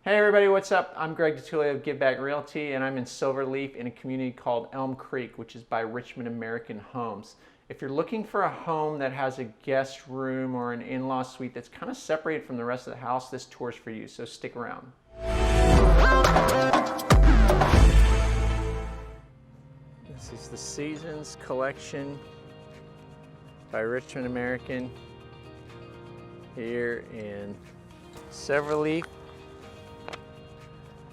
Hey everybody, what's up? I'm Greg DeTulio of Give Back Realty, and I'm in Silverleaf in a community called Elm Creek, which is by Richmond American Homes. If you're looking for a home that has a guest room or an in-law suite that's kind of separated from the rest of the house, this tour's for you, so stick around. This is the Seasons Collection by Richmond American here in Silverleaf,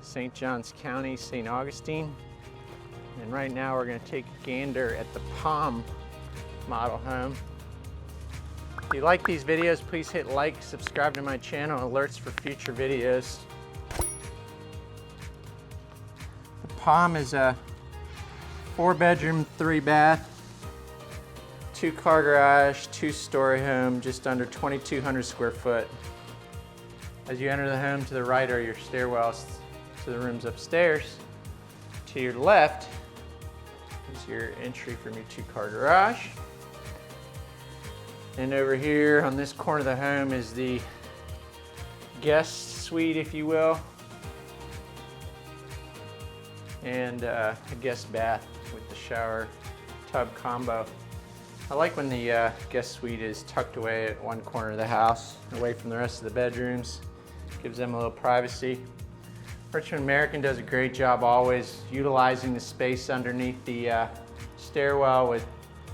St. Johns County, St. Augustine. And right now we're going to take a gander at the Palm model home. If you like these videos, please hit like, subscribe to my channel, alerts for future videos. The Palm is a 4-bedroom, 3-bath, 2-car garage, 2-story home, just under 2,200 square foot. As you enter the home, to the right are your stairwells to the rooms upstairs. To your left is your entry from your 2-car garage. And over here on this corner of the home is the guest suite, if you will, and a guest bath with the shower tub combo. I like when the guest suite is tucked away at one corner of the house, away from the rest of the bedrooms. Gives them a little privacy. Richmond American does a great job always utilizing the space underneath the stairwell with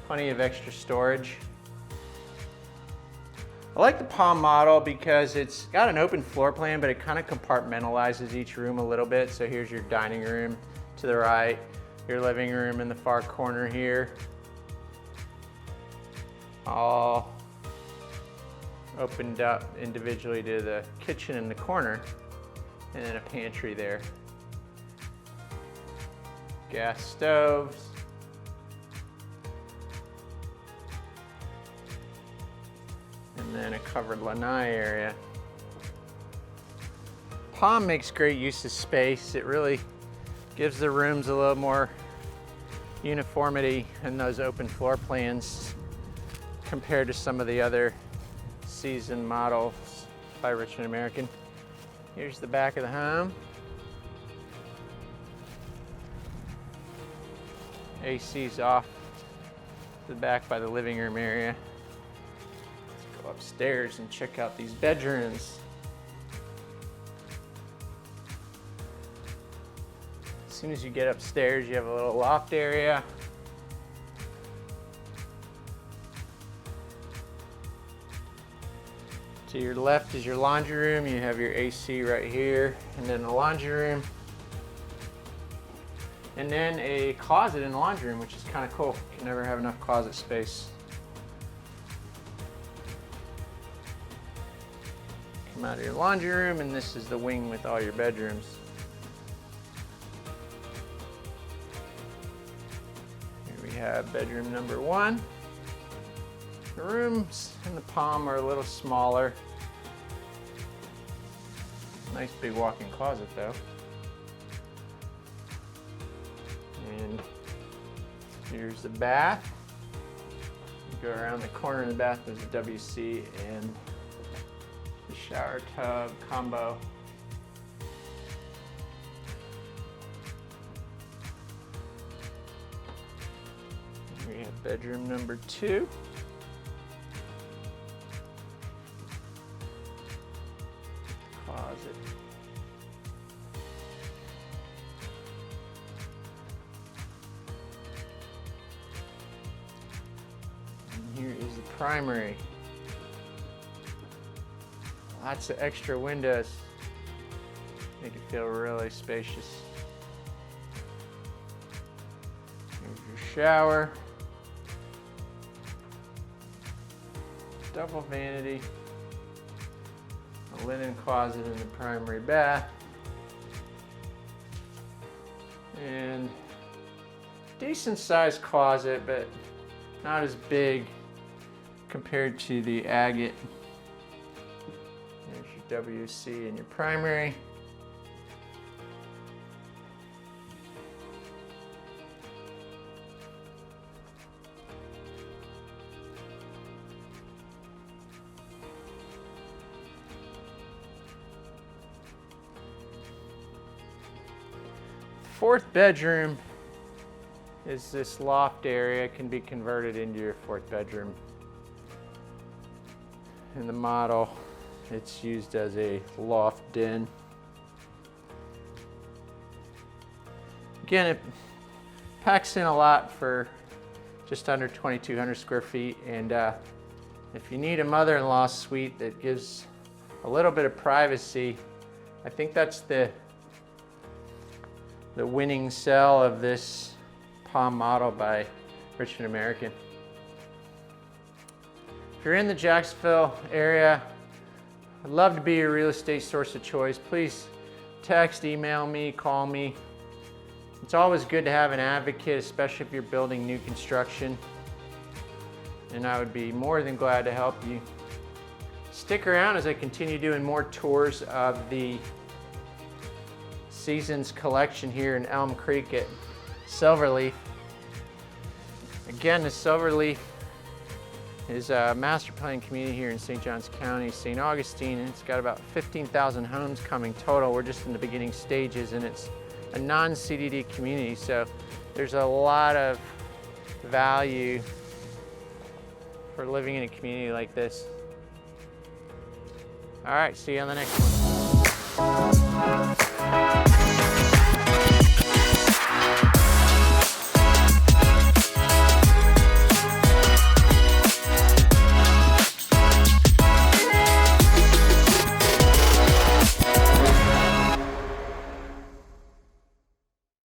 plenty of extra storage. I like the Palm model because it's got an open floor plan, but it kind of compartmentalizes each room a little bit. So here's your dining room to the right, your living room in the far corner here, all opened up individually to the kitchen in the corner, and then a pantry there. Gas stoves. And then a covered lanai area. Palm makes great use of space. It really gives the rooms a little more uniformity in those open floor plans compared to some of the other season models by Richmond American. Here's the back of the home. AC's off to the back by the living room area. Let's go upstairs and check out these bedrooms. As soon as you get upstairs, you have a little loft area. To your left is your laundry room. You have your AC right here, and then the laundry room. And then a closet in the laundry room, which is kind of cool. You can never have enough closet space. Come out of your laundry room, and this is the wing with all your bedrooms. Here we have bedroom number 1. The rooms in the Palm are a little smaller. Nice big walk-in closet though. And here's the bath. You go around the corner of the bath, there's a WC and the shower tub combo. We have bedroom number 2. Closet. And here is the primary. Lots of extra windows. Make it feel really spacious. Here's your shower. Double vanity. A linen closet in the primary bath, and decent sized closet, but not as big compared to the agate. There's your WC and your primary. fourth bedroom is this loft area. It can be converted into your fourth bedroom. In the model, it's used as a loft den. Again, it packs in a lot for just under 2,200 square feet. And if you need a mother-in-law suite that gives a little bit of privacy, I think that's the winning sell of this Palm model by Richmond American. If you're in the Jacksonville area, I'd love to be your real estate source of choice. Please text, email me, call me. It's always good to have an advocate, especially if you're building new construction. And I would be more than glad to help you. Stick around as I continue doing more tours of the Seasons collection here in Elm Creek at Silverleaf. Again, the Silverleaf is a master plan community here in St. Johns County, St. Augustine, and it's got about 15,000 homes coming total. We're just in the beginning stages, and it's a non-CDD community, so there's a lot of value for living in a community like this. All right, see you on the next one.